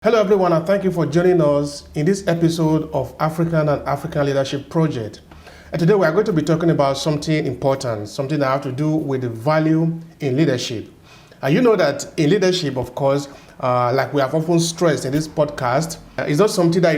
Hello everyone, and thank you for joining us in this episode of African and African Leadership Project. And today we are going to be talking about something important, something that has to do with the value in leadership. And you know that in leadership, of course, like we have often stressed in this podcast, it's not something that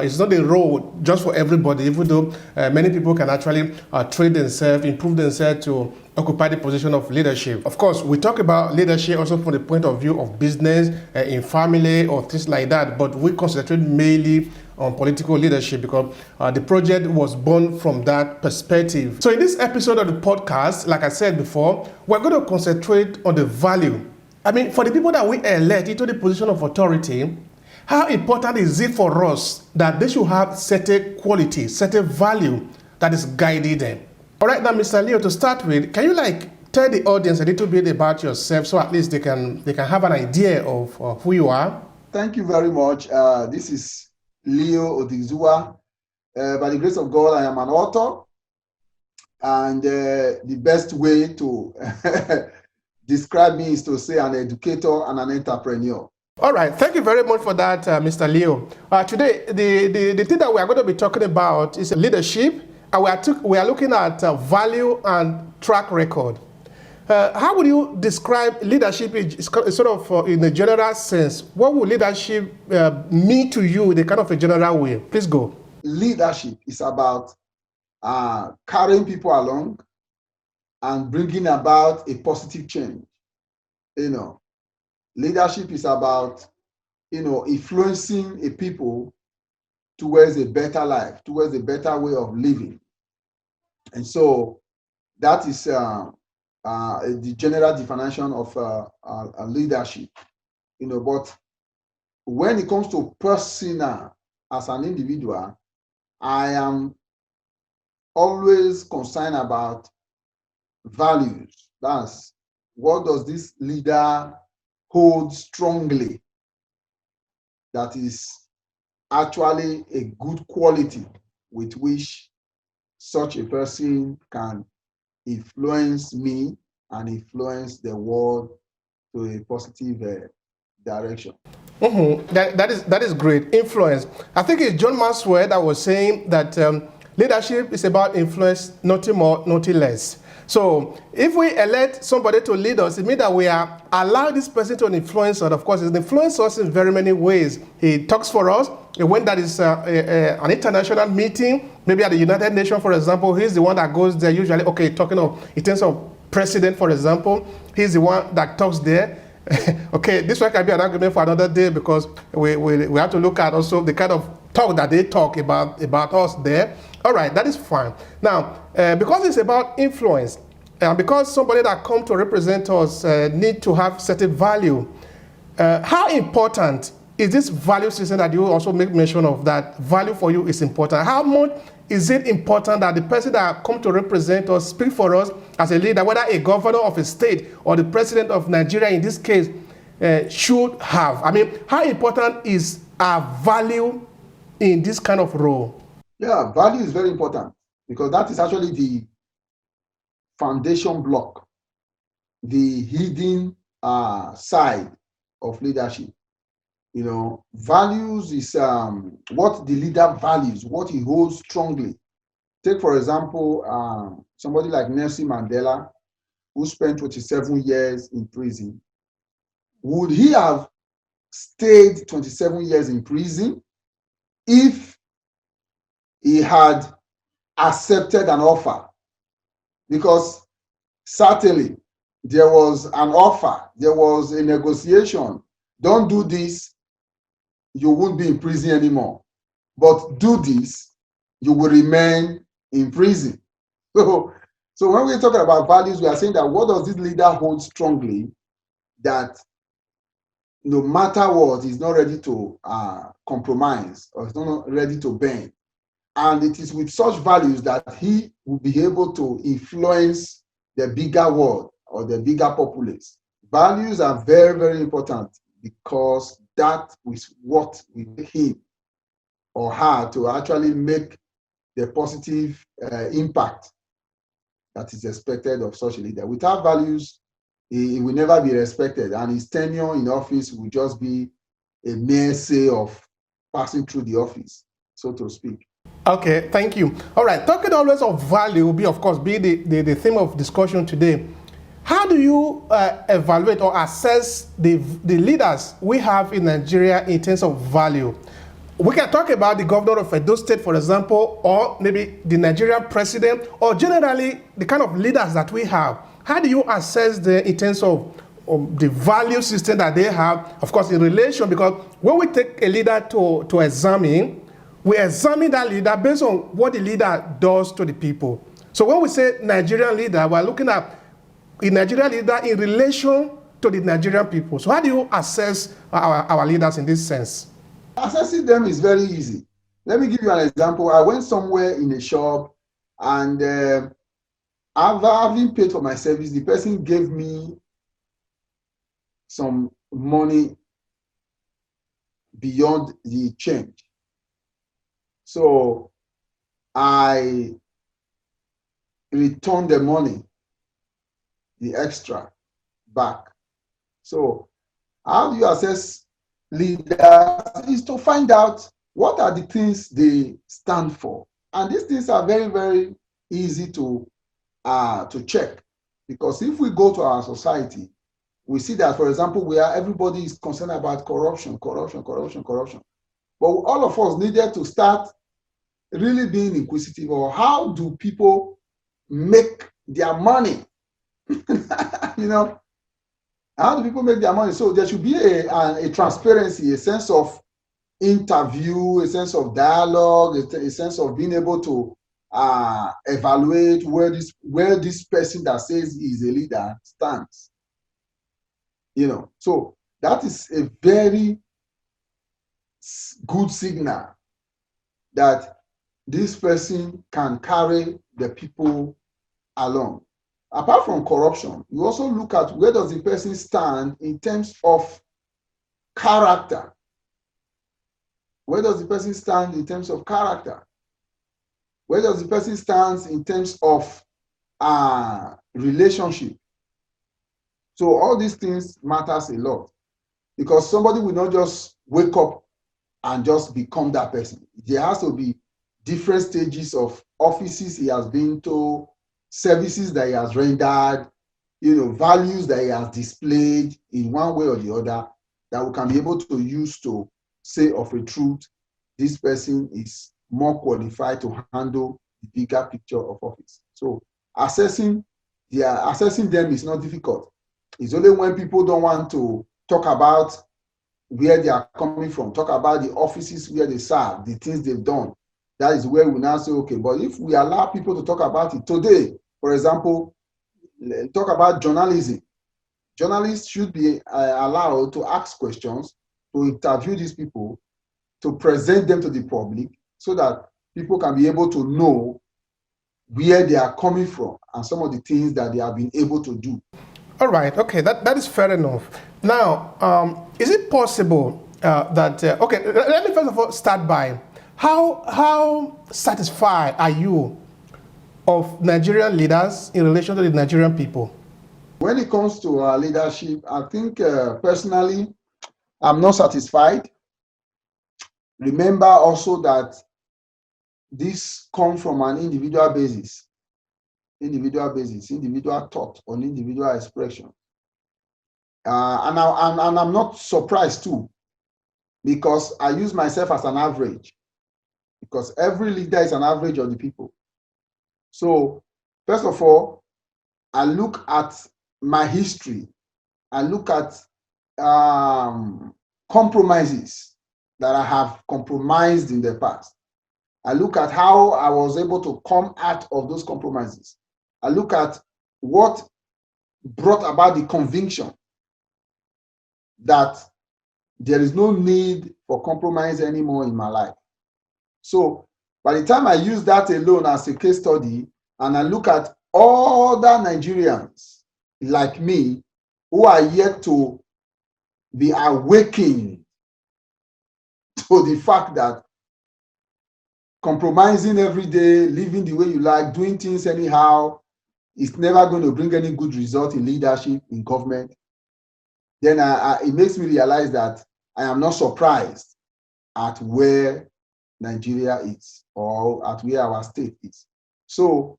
it's not a role just for everybody, even though many people can actually train themselves, improve themselves to occupy the position of leadership. Of course, we talk about leadership also from the point of view of business, in family, or things like that, but we concentrate mainly on political leadership because the project was born from that perspective. So in this episode of the podcast, like I said before, we're going to concentrate on the value. I mean, for the people that we elect into the position of authority, how important is it for us that they should have certain quality, certain value that is guiding them? All right, now, Mr. Leo, to start with, can you tell the audience a little bit about yourself so at least they can have an idea of who you are? Thank you very much. This is Leo Odighizuwa. By the grace of God, I am an author, and the best way to describe me is to say an educator and an entrepreneur. All right, thank you very much for that, Mr. Leo. Today, the thing that we are going to be talking about is leadership, and we are looking at value and track record. How would you describe leadership sort of in a general sense? What would leadership mean to you in a kind of a general way? Please go. Leadership is about carrying people along and bringing about a positive change. Leadership is about, influencing a people towards a better life, towards a better way of living. And so that is the general definition of leadership. But when it comes to personal, as an individual, I am always concerned about values. That's what does this leader hold strongly that is actually a good quality with which such a person can influence me and influence the world to a positive direction. Mm-hmm. That is great. Influence. I think it's John Maxwell that was saying that leadership is about influence, nothing more, nothing less. So if we elect somebody to lead us, it means that we are allowing this person to influence us. Of course, it influences us in very many ways. He talks for us. When that is an international meeting, maybe at the United Nations, for example, he's the one that goes there usually. Okay, talking of in terms of president, for example, he's the one that talks there. Okay, this one can be an argument for another day because we have to look at also the kind of talk that they talk about us there. All right, that is fine. Now, because it's about influence, and because somebody that come to represent us need to have certain value, how important is this value system that you also make mention of, that value for you is important? How much is it important that the person that come to represent us, speak for us as a leader, whether a governor of a state or the president of Nigeria in this case, should have? I mean, how important is our value in this kind of role? Yeah, value is very important because that is actually the foundation block, the hidden side of leadership. Values is what the leader values, what he holds strongly. Take, for example, somebody like Nelson Mandela, who spent 27 years in prison. Would he have stayed 27 years in prison if he had accepted an offer? Because certainly there was an offer, there was a negotiation. Don't do this, you won't be in prison anymore. But do this, you will remain in prison. So when we're talking about values, we are saying that what does this leader hold strongly that no matter what, he's not ready to compromise or he's not ready to bend. And it is with such values that he will be able to influence the bigger world or the bigger populace. Values are very, very important because that is what will make him or her to actually make the positive impact that is expected of such a leader. Without values, he will never be respected, and his tenure in office will just be a mere say of passing through the office, so to speak. Okay, thank you. All right, talking always of value will be, of course, be the theme of discussion today. How do you evaluate or assess the leaders we have in Nigeria in terms of value? We can talk about the governor of Edo State, for example, or maybe the Nigerian president, or generally the kind of leaders that we have. How do you assess them in terms of the value system that they have, of course, in relation, because when we take a leader to examine, we examine that leader based on what the leader does to the people. So when we say Nigerian leader, we're looking at a Nigerian leader in relation to the Nigerian people. So how do you assess our leaders in this sense? Assessing them is very easy. Let me give you an example. I went somewhere in a shop, and having paid for my service, the person gave me some money beyond the change. So I returned the money, the extra, back. So how do you assess leaders? Is to find out what are the things they stand for. And these things are very, very easy to check. Because if we go to our society, we see that, for example, where everybody is concerned about corruption. But all of us needed to start really being inquisitive, or how do people make their money? You know, how do people make their money? So there should be a transparency, a sense of interview, a sense of dialogue, a sense of being able to evaluate where this person that says he is a leader stands. You know, so that is a very good signal that this person can carry the people along. Apart from corruption, you also look at where does the person stand in terms of character. Where does the person stand in terms of character? Where does the person stand in terms of relationship? So all these things matters a lot, because somebody will not just wake up and just become that person. There has to be different stages of offices he has been to, services that he has rendered, you know, values that he has displayed in one way or the other, that we can be able to use to say of a truth, this person is more qualified to handle the bigger picture of office. So assessing them is not difficult. It's only when people don't want to talk about where they are coming from, talk about the offices where they serve, the things they've done. That is where we now say, okay, but if we allow people to talk about it today, for example, talk about journalism. Journalists should be allowed to ask questions, to interview these people, to present them to the public, so that people can be able to know where they are coming from and some of the things that they have been able to do. All right, okay, that is fair enough. Now, is it possible okay, let me first of all start by, how satisfied are you of Nigerian leaders in relation to the Nigerian people? When it comes to our leadership, I think personally, I'm not satisfied. Remember also that this comes from an individual basis, individual thought, on individual expression. And I'm not surprised too, because I use myself as an average, because every leader is an average of the people. So first of all, I look at my history. I look at compromises that I have compromised in the past. I look at how I was able to come out of those compromises. I look at what brought about the conviction that there is no need for compromise anymore in my life. So by the time I use that alone as a case study, and I look at other Nigerians like me who are yet to be awakened to the fact that compromising every day, living the way you like, doing things anyhow, is never going to bring any good result in leadership, in government, then it makes me realize that I am not surprised at where Nigeria is or at where our state is. So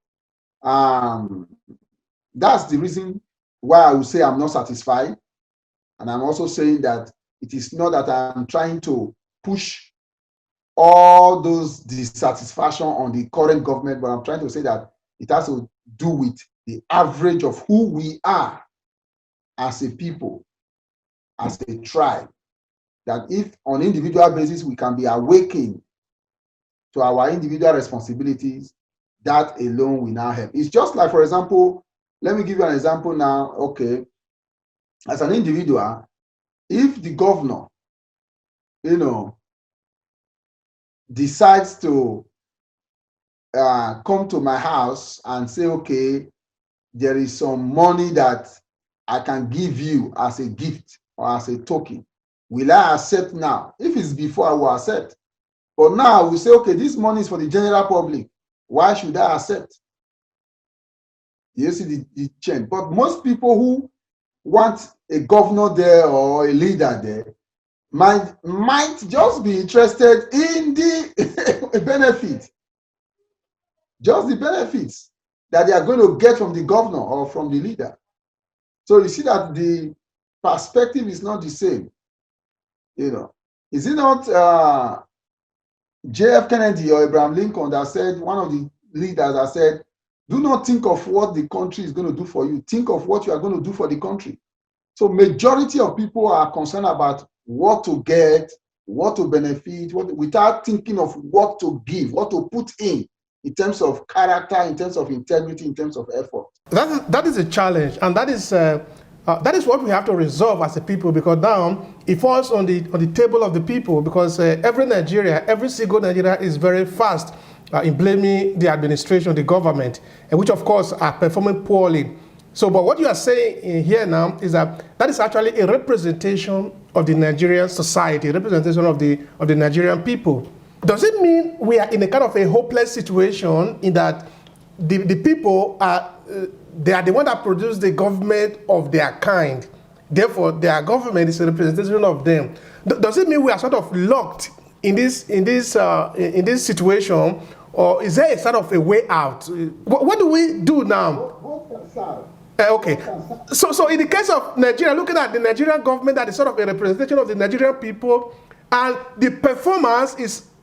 that's the reason why I would say I'm not satisfied. And I'm also saying that it is not that I'm trying to push all those dissatisfaction on the current government, but I'm trying to say that it has to do with the average of who we are as a people, as a tribe. That if on individual basis we can be awakened to our individual responsibilities, that alone will now help. It's just like, for example, let me give you an example now. Okay, as an individual, if the governor, decides to come to my house and say, okay, there is some money that I can give you as a gift or as a token, will I accept now? If it's before, I will accept. But now we say, okay, this money is for the general public. Why should I accept? You see the change. But most people who want a governor there or a leader there might just be interested in the benefit, just the benefits that they are going to get from the governor or from the leader. So you see that the perspective is not the same. Is it not J.F. Kennedy or Abraham Lincoln that said, one of the leaders that said, do not think of what the country is going to do for you. Think of what you are going to do for the country. So majority of people are concerned about what to get, what to benefit, without thinking of what to give, what to put in terms of character, in terms of integrity, in terms of effort. That is a challenge, and that is what we have to resolve as a people, because now it falls on the table of the people, because every single Nigeria is very fast in blaming the administration, the government, and which of course are performing poorly. So, but what you are saying in here now is that is actually a representation of the Nigerian society, a representation of the Nigerian people. Does it mean we are in a kind of a hopeless situation in that the people are they are the one that produce the government of their kind? Therefore, their government is a representation of them. Does it mean we are sort of locked in this situation, or is there a sort of a way out? What do we do now? Okay, so in the case of Nigeria, looking at the Nigerian government, that is sort of a representation of the Nigerian people, and the performance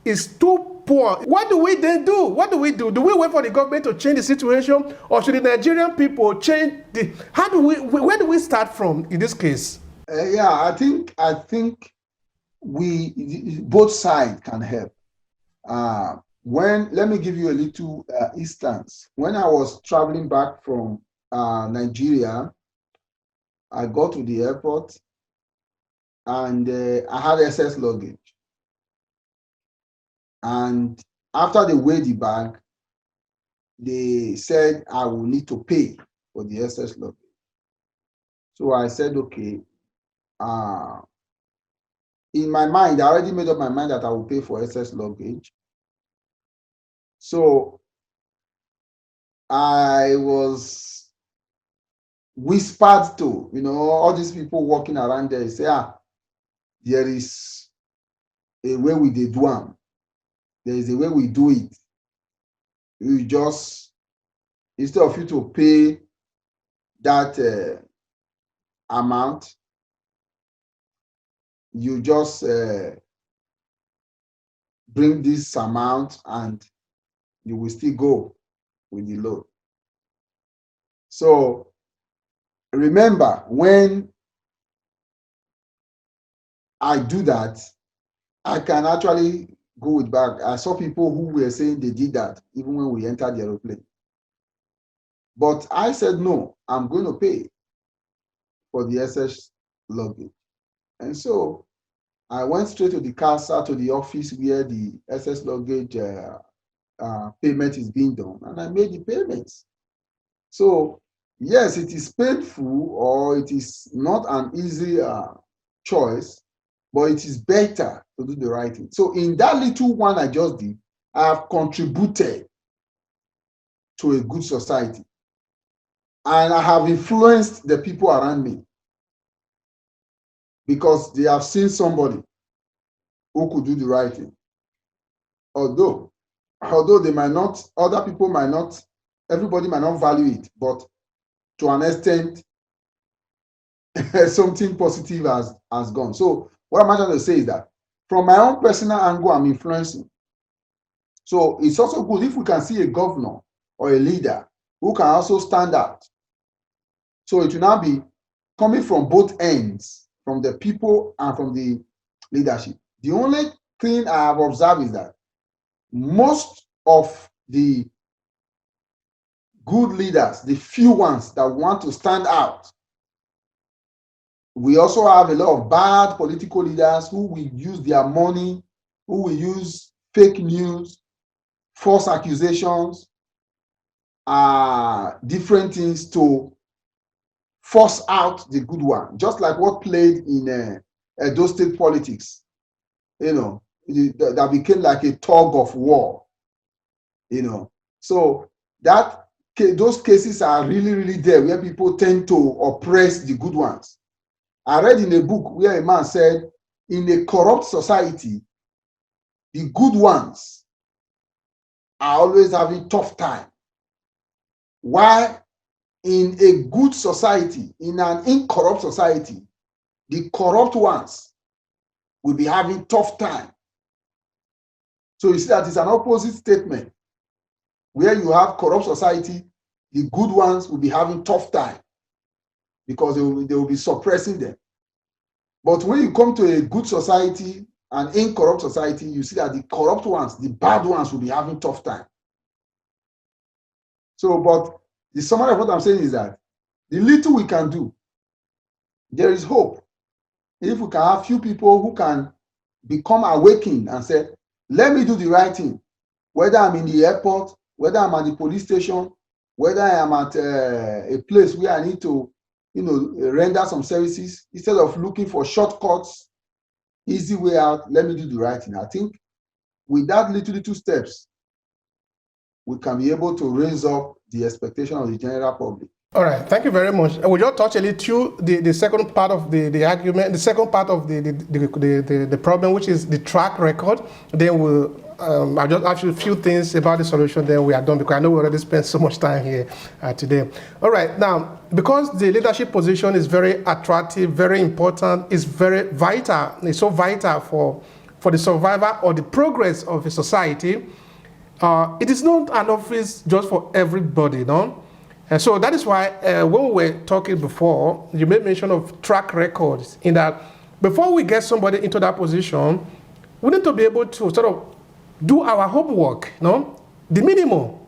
is too poor. What do we then do? What do we do? Do we wait for the government to change the situation, or should the Nigerian people change the? Where do we start from in this case? I think we both sides can help. Let me give you a little instance. When I was traveling back from Nigeria, I got to the airport and I had excess luggage. And after they weighed the bag, they said I will need to pay for the excess luggage. So I said, okay. In my mind, I already made up my mind that I will pay for excess luggage. So I was whispered to, all these people walking around there say, there is a way we do them. There is a way we do it. You just, instead of you to pay that amount, you just bring this amount and you will still go with the load. So remember, when I do that, I can actually go with bag. I saw people who were saying they did that even when we entered the aeroplane. But I said, no, I'm going to pay for the excess luggage. And so I went straight to the CASA, to the office where the excess luggage payment is being done, and I made the payments. So yes, it is painful, or it is not an easy choice, but it is better to do the right thing. So in that little one I just did, I have contributed to a good society, and I have influenced the people around me, because they have seen somebody who could do the right thing. Although they might not, other people might not, everybody might not value it, but to an extent, something positive has gone. So what I'm trying to say is that from my own personal angle, I'm influencing. So it's also good if we can see a governor or a leader who can also stand out. So it will now be coming from both ends, from the people and from the leadership. The only thing I have observed is that most of the good leaders, the few ones that want to stand out, we also have a lot of bad political leaders who will use their money, who will use fake news, false accusations, different things to force out the good one, just like what played in those state politics, that became like a tug of war, So those cases are really, really there where people tend to oppress the good ones. I read in a book where a man said, in a corrupt society, the good ones are always having tough time. While in a good society, in an incorrupt society, the corrupt ones will be having tough time. So you see that it's an opposite statement. Where you have corrupt society, the good ones will be having tough time because they will be suppressing them. But when you come to a good society, an incorrupt society, you see that the corrupt ones, the bad ones, will be having tough time. So, but the summary of what I'm saying is that the little we can do, there is hope. If we can have few people who can become awakened and say, let me do the right thing, whether I'm in the airport, whether I'm at the police station, whether I am at a place where I need to, render some services, instead of looking for shortcuts, easy way out, let me do the right thing. I think with that little steps, we can be able to raise up the expectation of the general public. All right, thank you very much. We just touch a little the second part of the argument, the second part of the problem, which is the track record. Then I'll just ask you a few things about the solution, then we are done, because I know we already spent so much time here today. All right, now, because the leadership position is very attractive, very important, it's very vital, it's so vital for the survival or the progress of a society, it is not an office just for everybody, no? And so that is why when we were talking before, you made mention of track records, in that before we get somebody into that position, we need to be able to sort of do our homework, the minimum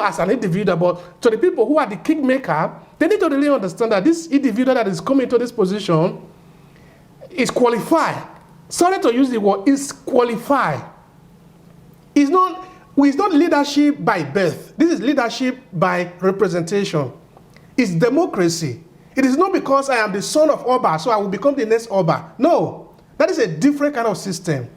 as an individual. But to the people who are the kingmaker, they need to really understand that this individual that is coming to this position is qualified. Sorry to use the word, is qualified. It's not leadership by birth. This is leadership by representation. It's democracy. It is not because I am the son of Oba, so I will become the next Oba. No, that is a different kind of system.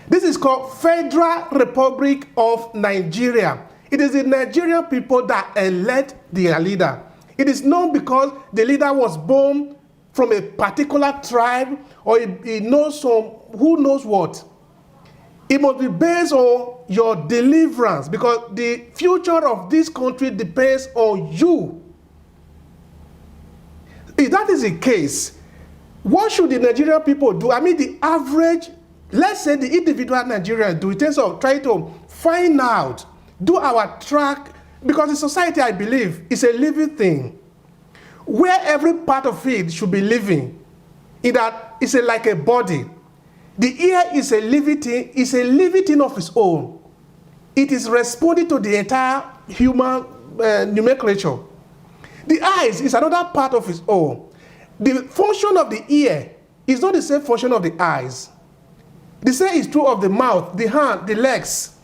This is called Federal Republic of Nigeria. It is the Nigerian people that elect their leader. It is not because the leader was born from a particular tribe or he knows who knows what. It must be based on your deliverance, because the future of this country depends on you. If that is the case, what should the Nigerian people do? I mean, the average, let's say the individual Nigerian do in terms of trying to find out, do our track, because the society, I believe, is a living thing, where every part of it should be living, in that it's like a body. The ear is a living thing of its own. It is responding to the entire human nomenclature. The eyes is another part of its own. The function of the ear is not the same function of the eyes. The same is true of the mouth, the hand, the legs.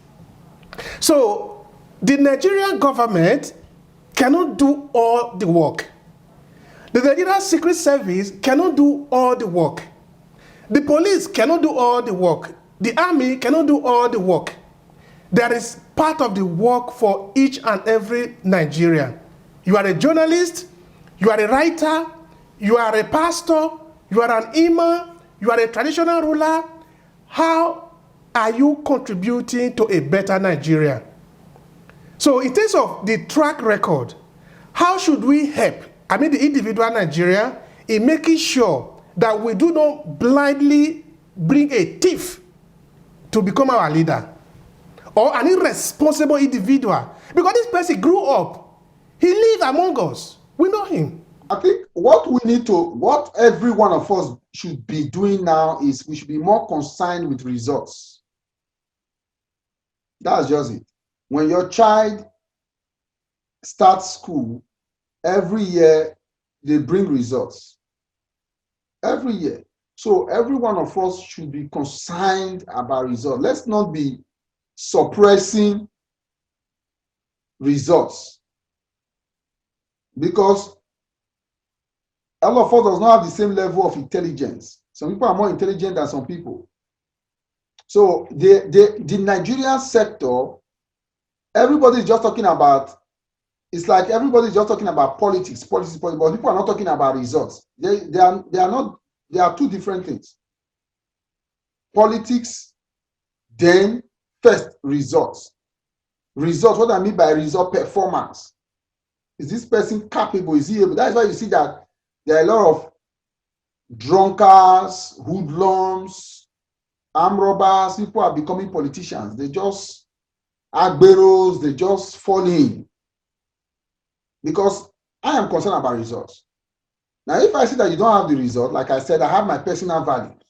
So the Nigerian government cannot do all the work. The Nigerian Secret Service cannot do all the work. The police cannot do all the work. The army cannot do all the work. There is part of the work for each and every Nigerian. You are a journalist, you are a writer, you are a pastor, You are an imam, you are a traditional ruler. How are you contributing to a better Nigeria? So in terms of the track record, how should we help, the individual Nigeria, in making sure that we do not blindly bring a thief to become our leader, or an irresponsible individual? Because this person grew up, he lived among us, we know him. I think what every one of us should be doing now is we should be more concerned with results. That's just it. When your child starts school, every year they bring results. Every year. So every one of us should be concerned about results. Let's not be suppressing results, because all of us does not have the same level of intelligence. Some people are more intelligent than some people. So the Nigerian sector, everybody is just talking about, it's like everybody is just talking about politics, but people are not talking about results. They are two different things. Politics, then first results. Results, what I mean by result, performance. Is this person capable? Is he able? That's why you see that there are a lot of drunkards, hoodlums, armed robbers. People are becoming politicians. They just agberos, they just fall in. Because I am concerned about results. Now, if I see that you don't have the result, like I said, I have my personal values.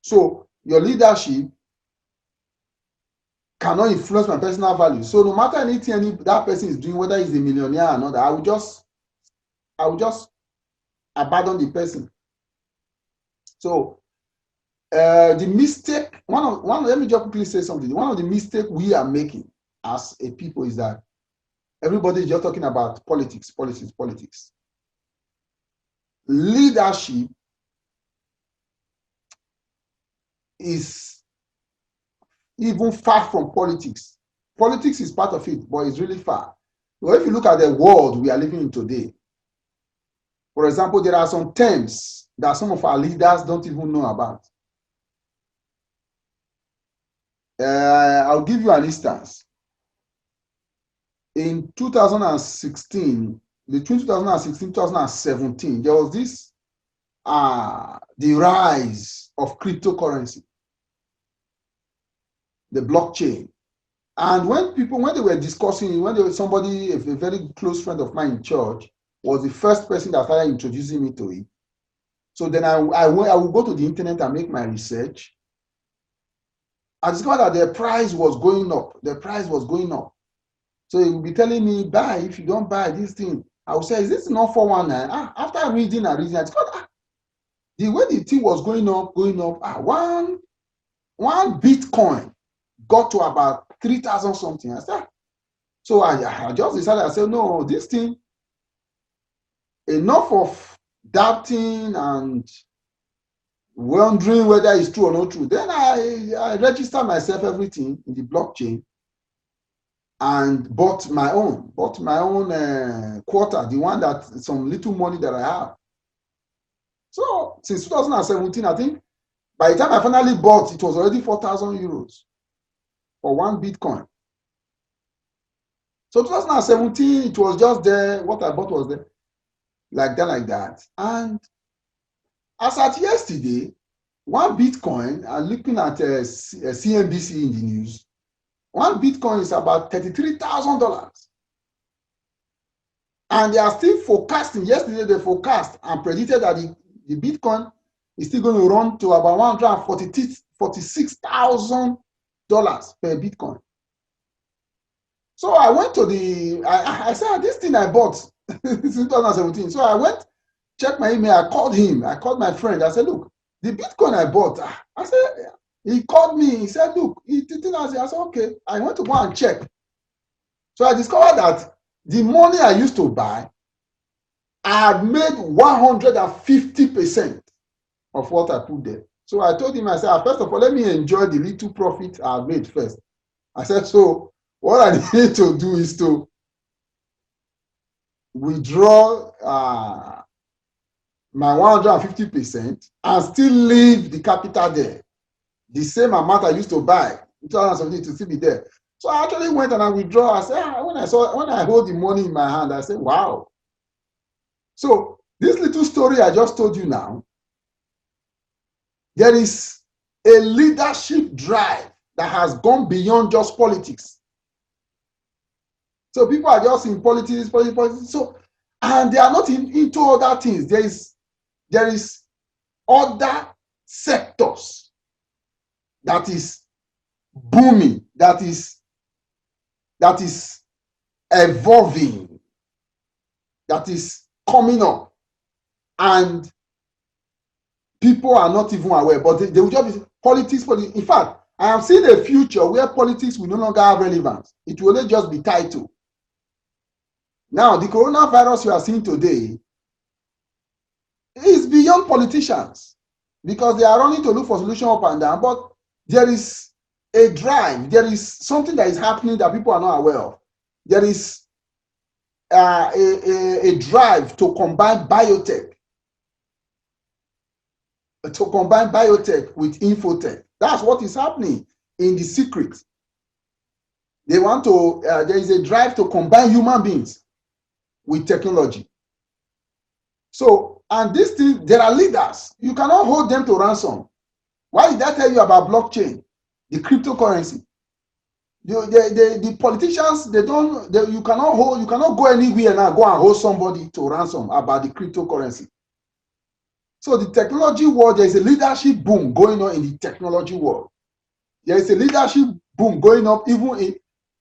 So your leadership cannot influence my personal values. So no matter anything that person is doing, whether he's a millionaire or not, I will just abandon the person. So the mistake, let me just quickly say something. One of the mistakes we are making as a people is that everybody is just talking about politics. Leadership is even far from politics. Politics is part of it, but it's really far. So if you look at the world we are living in today, for example, there are some terms that some of our leaders don't even know about. I'll give you an instance. In 2016, between 2016 2017, there was this the rise of cryptocurrency, the blockchain. And when they were discussing, somebody, a very close friend of mine in church, was the first person that started introducing me to it. So then I will go to the internet and make my research. I discovered that the price was going up. So he will be telling me, buy, if you don't buy this thing. I will say, is this not 419? After reading, I discovered the way the thing was going up, one Bitcoin got to about 3,000 something. I said, so I just decided, I said, no, this thing, enough of doubting and wondering whether it's true or not true. Then I registered myself, everything in the blockchain, and bought my own quarter, the one that some little money that I have. So since 2017, I think by the time I finally bought, it was already 4,000 euros for one Bitcoin. So 2017, it was just there. What I bought was there, like that. And as at yesterday, one Bitcoin, I'm looking at CNBC in the news, one Bitcoin is about $33,000. And they are still forecasting. Yesterday, they forecast and predicted that the Bitcoin is still going to run to about $146,000 per Bitcoin. So I went to I said, this thing I bought since 2017. So I went, checked my email, I called him, I called my friend. I said, look, the Bitcoin I bought, I said, he called me, he said, look, I said, okay. I went to go and check. So I discovered that the money I used to buy, I had made 150% of what I put there. So I told him, I said, first of all, let me enjoy the little profit I made first. I said, so what I need to do is to withdraw my 150% and still leave the capital there. The same amount I used to buy in 2017 to still be there. So I actually went and I withdraw. I said, when I hold the money in my hand, I said, wow. So this little story I just told you now, there is a leadership drive that has gone beyond just politics. So people are just in politics. So, and they are not into other things. There is other sectors that is booming, that is evolving, that is coming up, and people are not even aware, but they will just be politics. In fact, I have seen a future where politics will no longer have relevance. It will only just be title. Now, the coronavirus you are seeing today is beyond politicians because they are running to look for solution up and down, but there is a drive, there is something that is happening that people are not aware of. There is a drive to combine biotech with infotech. That's what is happening in the secret. They want to, there is a drive to combine human beings with technology. So, and this thing, there are leaders. You cannot hold them to ransom. Why did I tell you about blockchain, the cryptocurrency? The politicians, you cannot go anywhere now, go and hold somebody to ransom about the cryptocurrency. So the technology world, there is a leadership boom going on in the technology world. There is a leadership boom going up even in,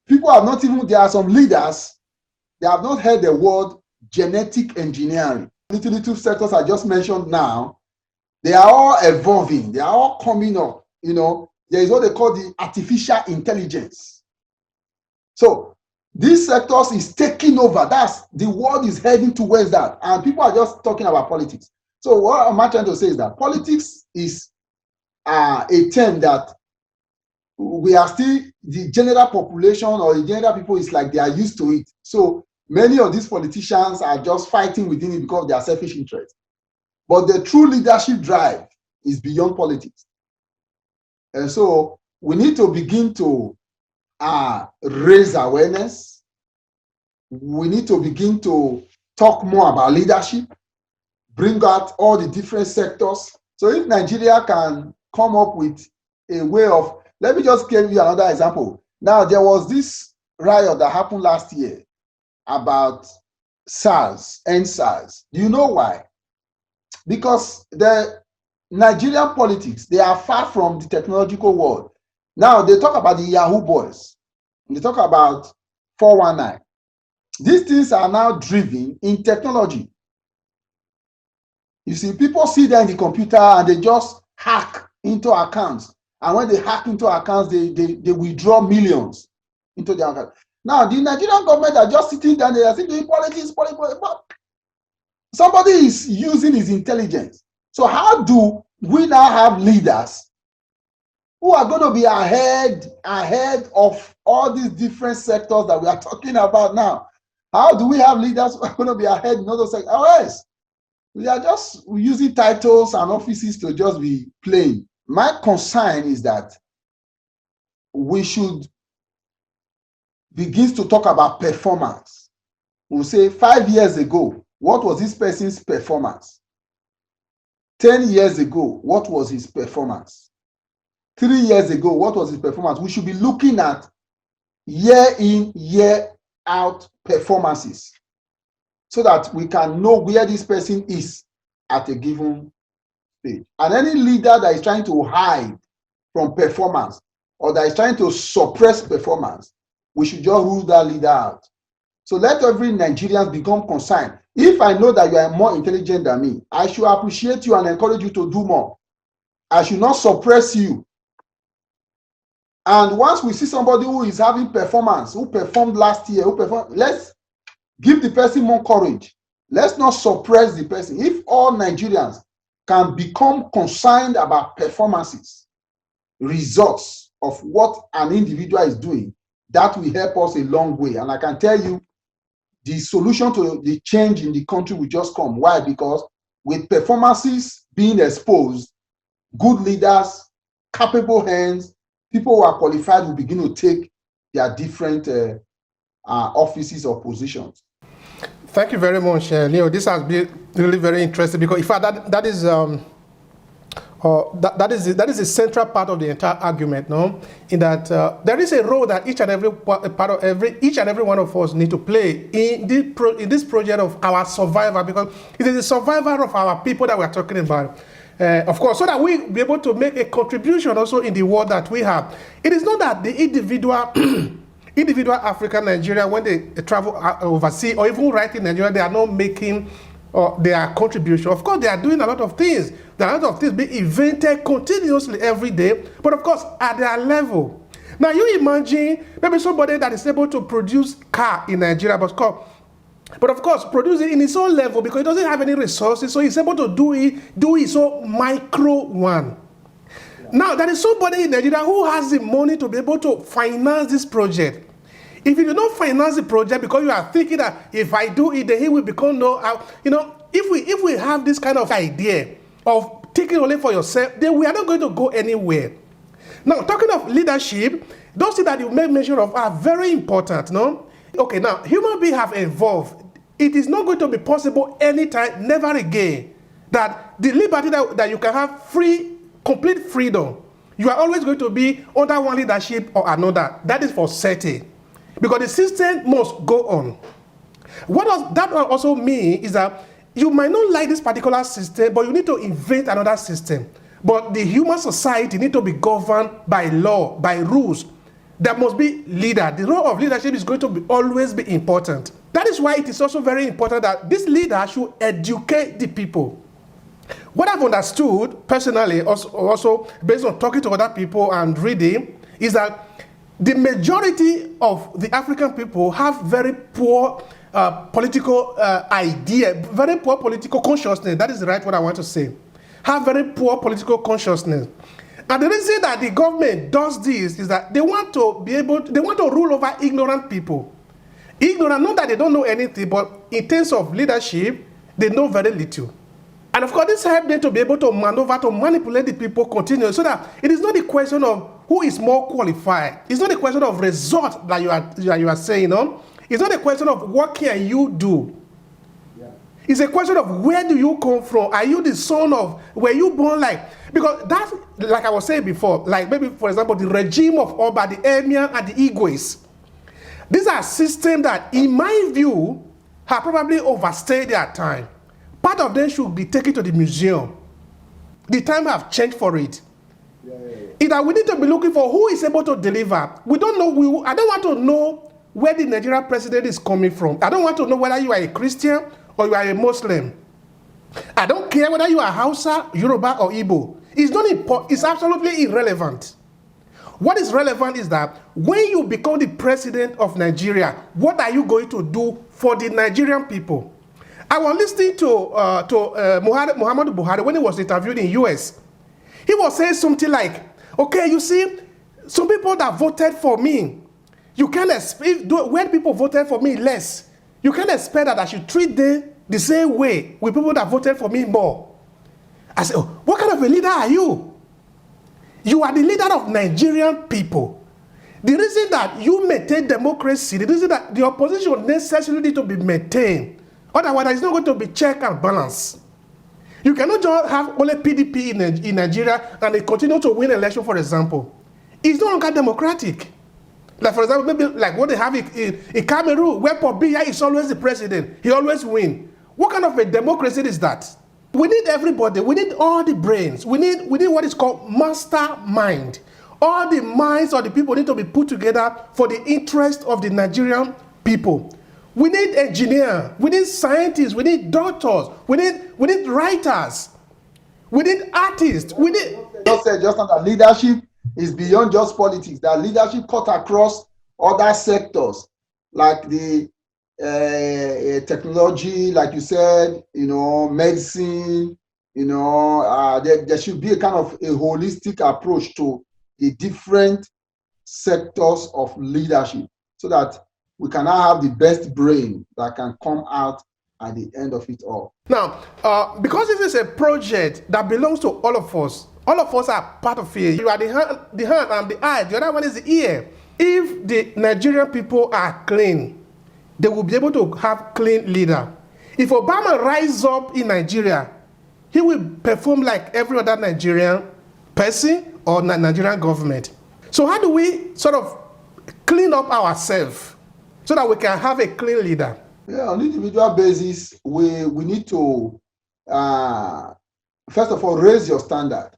people have not even, there are some leaders, they have not heard the word genetic engineering. Little sectors I just mentioned now, they are all evolving, they are all coming up. You know, there is what they call the artificial intelligence. So these sectors is taking over. That's the world is heading towards that, and people are just talking about politics. So what am I trying to say is that politics is a term that we are still, the general population or the general people is like they are used to it. So many of these politicians are just fighting within it because of their selfish interest. But the true leadership drive is beyond politics. And so we need to begin to raise awareness. We need to begin to talk more about leadership, bring out all the different sectors. So if Nigeria can come up with a way of, let me just give you another example. Now, there was this riot that happened last year about SARS, NSARS. Do you know why? Because the Nigerian politics, they are far from the technological world. Now, they talk about the Yahoo boys. They talk about 419. These things are now driven in technology. You see, people see them in the computer and they just hack into accounts. And when they hack into accounts, they withdraw millions into their account. Now, the Nigerian government are just sitting down there, thinking politics. Somebody is using his intelligence. So how do we now have leaders who are going to be ahead of all these different sectors that we are talking about now? How do we have leaders who are going to be ahead in other sectors? Yes, we are just using titles and offices to just be playing. My concern is that we should begin to talk about performance. We'll say 5 years ago, what was this person's performance? 10 years ago, what was his performance? 3 years ago, what was his performance? We should be looking at year in, year out performances so that we can know where this person is at a given stage. And any leader that is trying to hide from performance or that is trying to suppress performance, we should just rule that leader out. So let every Nigerian become concerned. If I know that you are more intelligent than me, I should appreciate you and encourage you to do more. I should not suppress you. And once we see somebody who is having performance, who performed last year, let's give the person more courage. Let's not suppress the person. If all Nigerians can become concerned about performances, results of what an individual is doing, that will help us a long way. And I can tell you, the solution to the change in the country will just come. Why? Because with performances being exposed, good leaders, capable hands, people who are qualified will begin to take their different offices or positions. Thank you very much, Leo. This has been really very interesting because, in fact, that is that is the central part of the entire argument, no? In that there is a role that each and every one of us need to play in this project of our survival, because it is the survival of our people that we are talking about. Of course, so that we be able to make a contribution also in the world that we have. It is not that the individual African Nigeria, when they travel overseas or even right in Nigeria, they are not making their contribution. Of course, they are doing a lot of things. There are a lot of things being invented continuously every day, but of course, at their level. Now, you imagine maybe somebody that is able to produce car in Nigeria, but of course, produce it in his own level because he doesn't have any resources, so he's able to do it so micro one. Yeah. Now, there is somebody in Nigeria who has the money to be able to finance this project. If you do not finance the project because you are thinking that if I do it, then he will become if we have this kind of idea of taking only for yourself, then we are not going to go anywhere. Now, talking of leadership, those things that you make mention of are very important, no? Okay, now, human beings have evolved. It is not going to be possible anytime, never again, that the liberty that you can have complete freedom, you are always going to be under one leadership or another. That is for certain. Because the system must go on. What does that also mean is that you might not like this particular system, but you need to invent another system. But the human society need to be governed by law, by rules. There must be leader. The role of leadership is going to always be important. That is why it is also very important that this leader should educate the people. What I've understood personally, also based on talking to other people and reading, is that the majority of the African people have very poor political idea, very poor political consciousness. That is the right word I want to say. Have very poor political consciousness. And the reason that the government does this is that they want to rule over ignorant people. Ignorant, not that they don't know anything, but in terms of leadership, they know very little. And of course, this helps them to be able to maneuver, to manipulate the people continuously, so that it is not a question of who is more qualified. It's not a question of result that you are saying, no? It's not a question of what can you do. Yeah. It's a question of where do you come from? Are you the son of, were you born like, because that's, like I was saying before, like maybe, for example, the regime of Oba, the Emir, and the Igwes. These are systems that, in my view, have probably overstayed their time. Part of them should be taken to the museum. The time have changed for it. Is that we need to be looking for who is able to deliver. We don't know. I don't want to know where the Nigerian president is coming from. I don't want to know whether you are a Christian or you are a Muslim. I don't care whether you are Hausa, Yoruba, or Igbo. It's not important. It's absolutely irrelevant. What is relevant is that when you become the president of Nigeria, what are you going to do for the Nigerian people? I was listening to Muhammadu Buhari when he was interviewed in US. He was saying something like, okay, you see, some people that voted for me, you can't expect, when people voted for me less, you can't expect that I should treat them the same way with people that voted for me more. I said, oh, what kind of a leader are you? You are the leader of Nigerian people. The reason that you maintain democracy, the reason that the opposition necessarily need to be maintained, otherwise there is not going to be check and balance. You cannot just have only PDP in Nigeria and they continue to win election, for example. It's no longer democratic. Like, for example, maybe like what they have in Cameroon, where Paul Biya is always the president. He always wins. What kind of a democracy is that? We need everybody. We need all the brains. We need what is called mastermind. All the minds of the people need to be put together for the interest of the Nigerian people. We need engineers, we need scientists, we need doctors, we need writers, we need artists, we need... Just said just now that leadership is beyond just politics. That leadership cut across other sectors, like the technology, like you said, medicine, there should be a kind of a holistic approach to the different sectors of leadership so that we can now have the best brain that can come out at the end of it all. Now, because this is a project that belongs to all of us are part of it. You are the hand and the eye, the other one is the ear. If the Nigerian people are clean, they will be able to have clean leader. If Obama rises up in Nigeria, he will perform like every other Nigerian person or Nigerian government. So how do we sort of clean up ourselves so that we can have a clean leader? Yeah, on individual basis, we need to, first of all, raise your standard.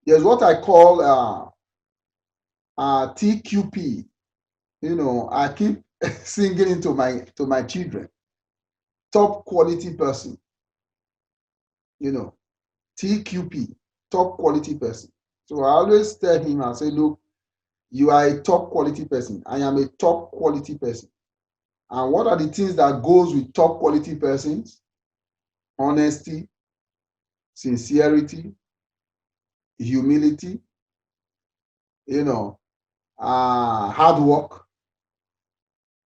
There's what I call TQP. You know, I keep singing into my children. Top quality person. You know, TQP, top quality person. So I always tell him, I say, look, you are a top quality person. I am a top quality person. And what are the things that goes with top quality persons? Honesty, sincerity, humility, you know, hard work,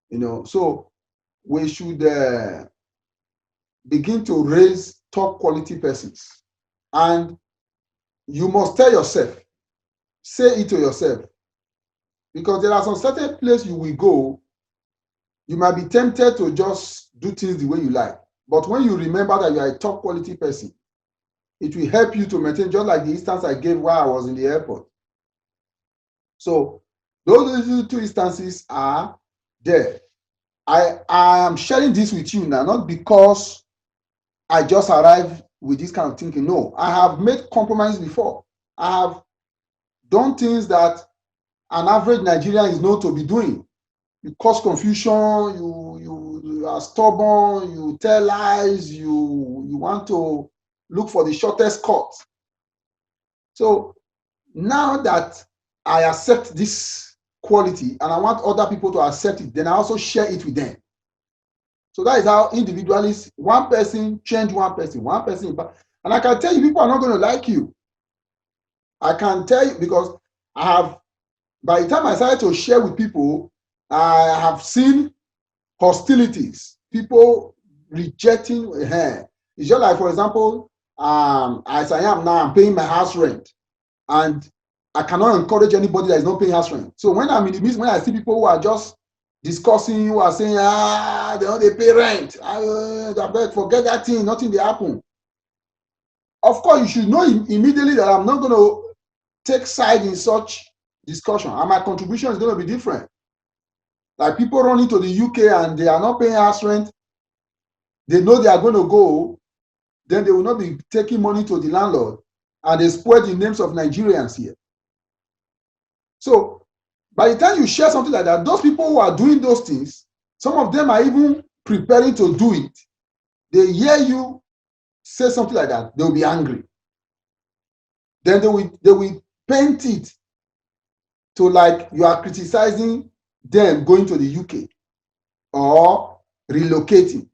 you know. So we should begin to raise top quality persons. And you must tell yourself, say it to yourself, because there are some certain place you will go, you might be tempted to just do things the way you like. But when you remember that you are a top quality person, it will help you to maintain, just like the instance I gave while I was in the airport. So those two instances are there. I am sharing this with you now, not because I just arrived with this kind of thinking. No, I have made compromises before. I have done things that an average Nigerian is known to be doing. You cause confusion, you are stubborn, you tell lies, you want to look for the shortest cut. So now that I accept this quality and I want other people to accept it, then I also share it with them. So that is how individualists, one person change one person. And I can tell you, people are not going to like you. I can tell you, because I have, by the time I started to share with people, I have seen hostilities, people rejecting her. It's just like, for example, as I am now, I'm paying my house rent, and I cannot encourage anybody that is not paying house rent. So when I'm in the midst, when I see people who are just discussing, who are saying, they pay rent, forget that thing, nothing will happen. Of course, you should know immediately that I'm not going to take side in such discussion, and my contribution is going to be different. Like people running to the UK and they are not paying house rent, they know they are going to go, then they will not be taking money to the landlord, and they spoil the names of Nigerians here. So by the time you share something like that, those people who are doing those things, some of them are even preparing to do it. They hear you say something like that, they will be angry. Then they will paint it to like you are criticizing them going to the UK or relocating.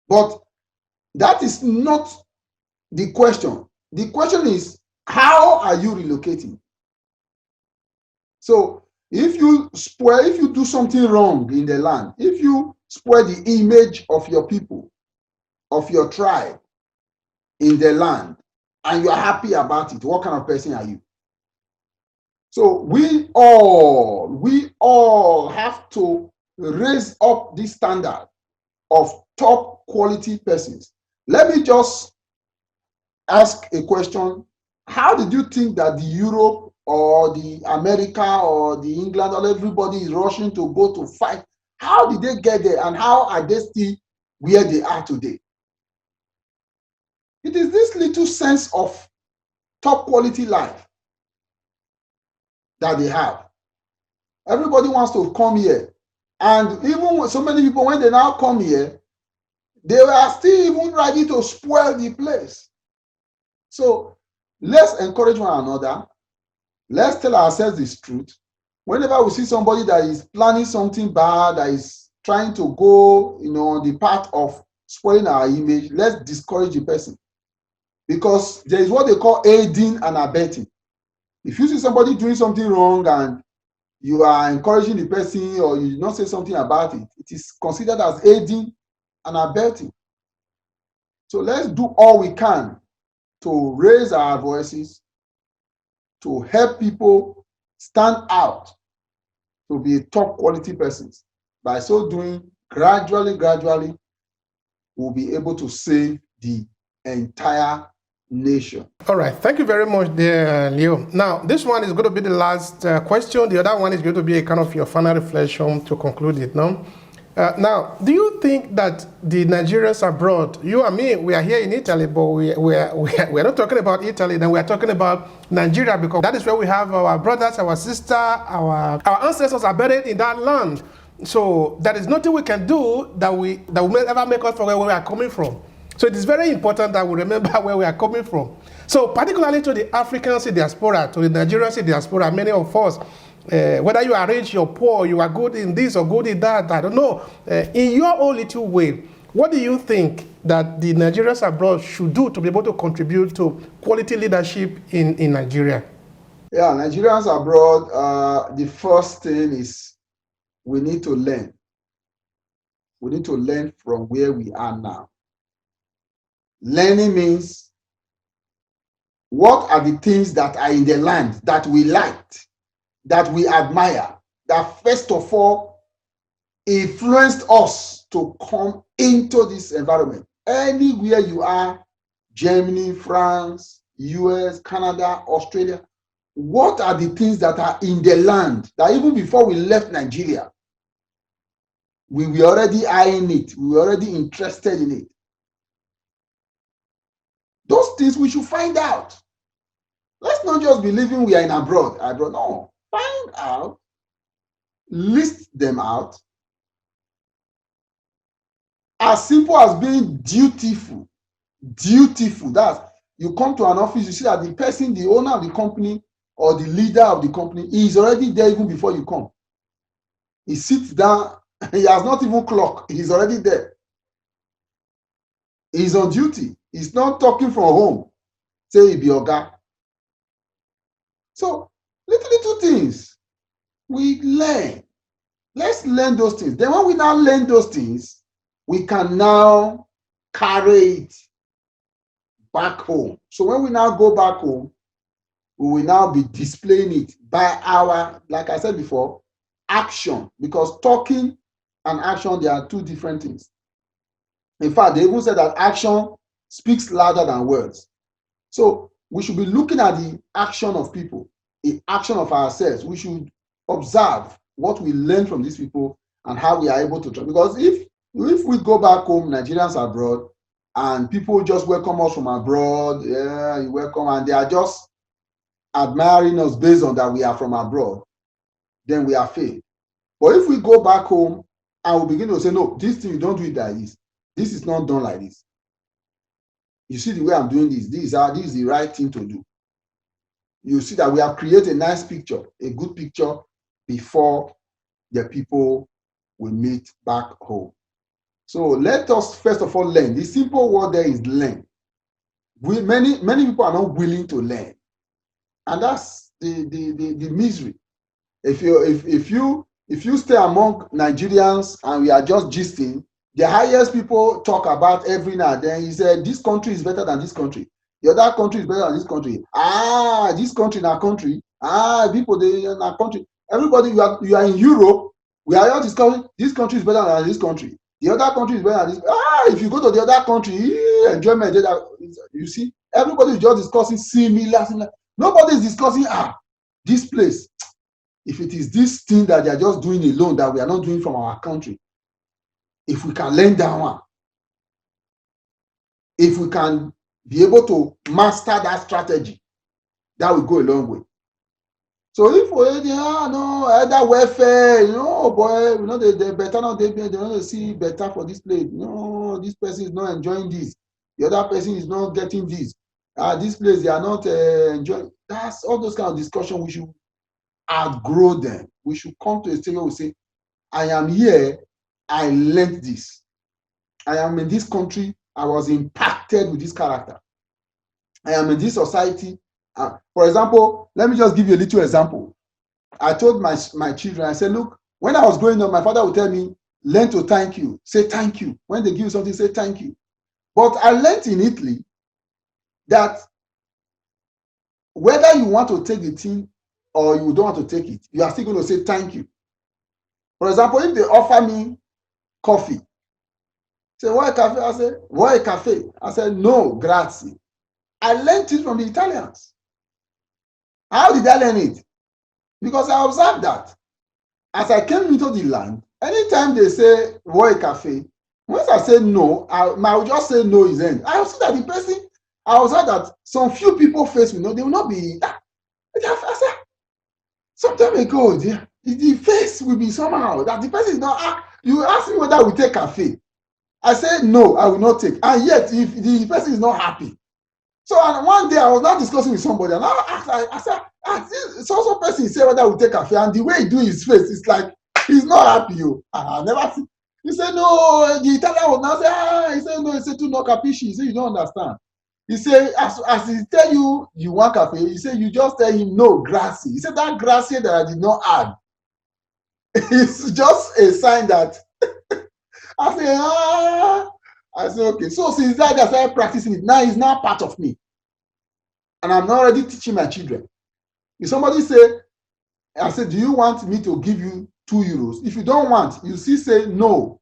But that is not the question. The question is, how are you relocating? So if you do something wrong in the land, if you spoil the image of your people, of your tribe in the land, and you are happy about it, what kind of person are you? So we all have to raise up this standard of top quality persons. Let me just ask a question. How did you think that the Europe or the America or the England or everybody is rushing to go to fight? How did they get there, and how are they still where they are today? It is this little sense of top quality life that they have. Everybody wants to come here. And even so many people, when they now come here, they are still even ready to spoil the place. So let's encourage one another. Let's tell ourselves this truth. Whenever we see somebody that is planning something bad, that is trying to go, on the path of spoiling our image, let's discourage the person. Because there is what they call aiding and abetting. If you see somebody doing something wrong and you are encouraging the person, or you not say something about it, it is considered as aiding and abetting. So let's do all we can to raise our voices, to help people stand out, to be top quality persons. By so doing, gradually, we'll be able to save the entire nation. All right. Thank you very much, dear Leo. Now, this one is going to be the last question. The other one is going to be a kind of your final reflection to conclude it. No? Now, do you think that the Nigerians abroad, you and me, we are here in Italy, but we're not talking about Italy, then we are talking about Nigeria, because that is where we have our brothers, our sisters, our ancestors are buried in that land. So there is nothing we can do that will ever make us forget where we are coming from. So it is very important that we remember where we are coming from. So particularly to the Africans in diaspora, to the Nigerians in diaspora, many of us, whether you are rich or poor, you are good in this or good in that, I don't know. In your own little way, what do you think that the Nigerians abroad should do to be able to contribute to quality leadership in Nigeria? Yeah, Nigerians abroad, the first thing is we need to learn. We need to learn from where we are now. Learning means, what are the things that are in the land that we liked, that we admire, that first of all influenced us to come into this environment? Anywhere you are, Germany, France, US, Canada, Australia, what are the things that are in the land that even before we left Nigeria, we were already eyeing it, we were already interested in it? Those things we should find out. Let's not just be living we are in abroad. No, find out, list them out. As simple as being dutiful. That's, you come to an office, you see that the person, the owner of the company or the leader of the company is already there even before you come. He sits down, he has not even clock, he's already there. He's on duty. He's not talking from home. Say he be oga. So little things we learn. Let's learn those things. Then when we now learn those things, we can now carry it back home. So when we now go back home, we will now be displaying it by our, like I said before, action. Because talking and action, they are two different things. In fact, they even said that action speaks louder than words. So we should be looking at the action of people, the action of ourselves. We should observe what we learn from these people and how we are able to talk. Because if we go back home, Nigerians abroad, and people just welcome us from abroad, yeah, you welcome, and they are just admiring us based on that we are from abroad, then we are failed. But if we go back home and we begin to say, no, this thing, you don't do it like this. This is not done like this. You see the way I'm doing this. This is the right thing to do. You see that we have created a nice picture, a good picture before the people we meet back home. So let us first of all learn. The simple word there is learn. Many people are not willing to learn, and that's the misery. If you stay among Nigerians and we are just gisting, the highest people talk about every now and then, he said, this country is better than this country. The other country is better than this country. This country in our country. People they in our country. Everybody, you are in Europe. We are all discussing this country is better than this country. The other country is better than this. If you go to the other country, enjoyment. You see, everybody is just discussing similar. Nobody is discussing this place. If it is this thing that they are just doing alone that we are not doing from our country, if we can learn that one, if we can be able to master that strategy, that will go a long way. So if we either welfare, boy, they better not, they don't see better for this place. No, this person is not enjoying this. The other person is not getting this. This place, they are not enjoying. That's all those kind of discussion. We should outgrow them. We should come to a stage where we say, I am here, I learned this. I am in this country, I was impacted with this character. I am in this society. For example, let me just give you a little example. I told my children, I said, look, when I was growing up, my father would tell me, Learn to thank you. Say thank you. When they give you something, say thank you. But I learned in Italy that whether you want to take the thing or you don't want to take it, you are still going to say thank you. For example, if they offer me coffee, say, why cafe? I say, why cafe? I said, no, grazie. I learned it from the Italians. How did I learn it? Because I observed that as I came into the land, anytime they say, why cafe? Once I say no, I will just say no is end. I see that the person, I observed that some few people face will know, they will not be, I said, some time ago, the face will be somehow, that the person is not, you ask me whether we take cafe. I said, no, I will not take. And yet, if the person is not happy. So and one day I was not discussing with somebody, and I said, so person say whether we take cafe, and the way he do his face, it's like he's not happy. I never see. He said, no, the Italian was now say, he said, no, he said, tu no capisci. He said, you don't understand. He said, as he tell you want cafe, he said, you just tell him no, grazie. He said, that grazie that I did not add, it's just a sign that I say, I said, okay. So since that, I started practicing it. Now it's now part of me. And I'm not already teaching my children. If somebody say, I said, do you want me to give you €2? If you don't want, you see, say, no,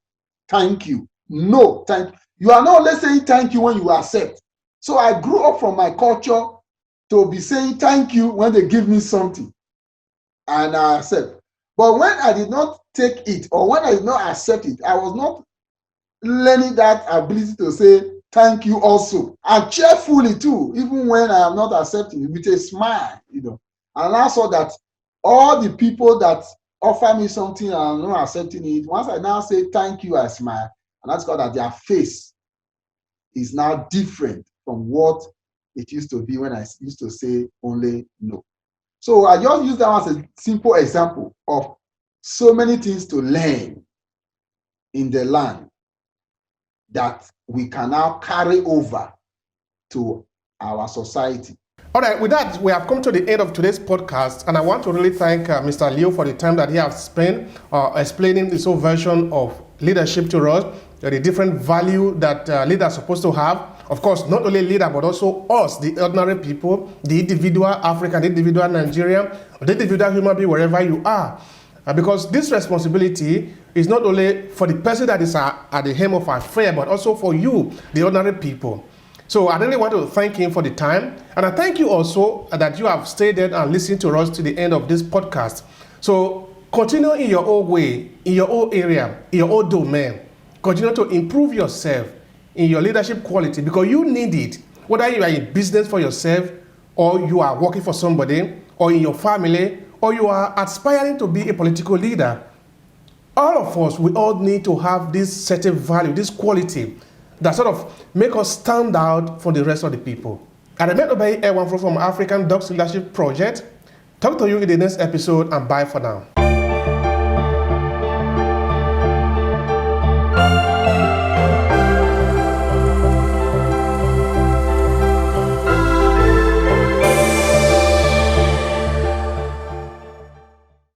thank you. No, thank you. You are not only saying thank you when you accept. So I grew up from my culture to be saying thank you when they give me something. And I accept. But when I did not take it, or when I did not accept it, I was not learning that ability to say thank you also, and cheerfully too, even when I am not accepting it, with a smile, And I saw that all the people that offer me something and I'm not accepting it, once I now say thank you, I smile, and that's called that their face is now different from what it used to be when I used to say only no. So I just use that as a simple example of so many things to learn in the land that we can now carry over to our society. All right, with that, we have come to the end of today's podcast, and I want to really thank Mr. Leo for the time that he has spent explaining this whole version of leadership to us, the different value that leaders are supposed to have. Of course, not only leader, but also us, the ordinary people, the individual African, the individual Nigerian, the individual human being, wherever you are. Because this responsibility is not only for the person that is at the helm of our affair, but also for you, the ordinary people. So I really want to thank him for the time. And I thank you also that you have stayed there and listened to us to the end of this podcast. So continue in your own way, in your own area, in your own domain. Continue to improve yourself in your leadership quality, because you need it. Whether you are in business for yourself, or you are working for somebody, or in your family, or you are aspiring to be a political leader, all of us, we all need to have this certain value, this quality that sort of make us stand out from the rest of the people. I remember by everyone from African Docs Leadership Project. Talk to you in the next episode, and bye for now.